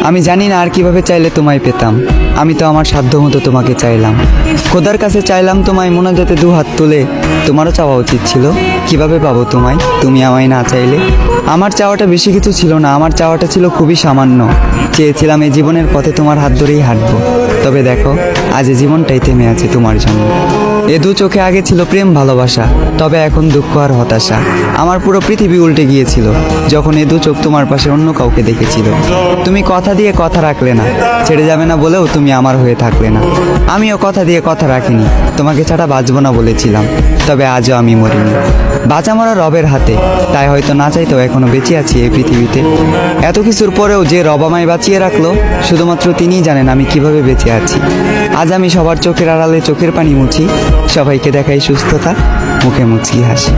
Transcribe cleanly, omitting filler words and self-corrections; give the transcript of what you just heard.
আমি জানি না আর কিভাবে চাইলে তোমায় পেতাম। আমি তো আমার সাধ্য মতো তোমাকে চাইলাম, খোদার কাছে চাইলাম তোমায় মোনাজাতে দু হাত তুলে। তোমারও চাওয়া উচিত ছিল, কিভাবে পাবো তোমায় তুমি আমায় না চাইলে। আমার চাওয়াটা বেশি কিছু ছিল না, আমার চাওয়াটা ছিল খুবই সামান্য। চেয়েছিলাম এই জীবনের পথে তোমার হাত ধরেই হাঁটবো। তবে দেখো, আজ এই জীবনটাই থেমে আছে তোমার জন্য। এ দু চোখে আগে ছিল প্রেম ভালোবাসা, তবে এখন দুঃখ আর হতাশা। আমার পুরো পৃথিবী উল্টে গিয়েছিল যখন এ দু চোখ তোমার পাশে অন্য কাউকে দেখেছিল। তুমি কথা দিয়ে কথা রাখলে না, ছেড়ে যাবে না বলেও তুমি আমার হয়ে থাকলে না। আমিও কথা দিয়ে কথা রাখিনি, তোমাকে ছাড়া বাঁচবো না বলেছিলাম। তবে আজও আমি মরিনি, বাঁচা মরা রবের হাতে। তাই হয়তো না চাইতেও এখনো বেঁচে আছি এই পৃথিবীতে। এত কিছুর পরেও যে রব আমায় বাঁচিয়ে রাখলো, শুধুমাত্র তিনিই জানেন আমি কিভাবে বেঁচে আছি। আজ আমি সবার চোখের আড়ালে চোখের পানি মুছি, সবাইকে দেখাই সুস্থতা, মুখে মুচকি হাসি।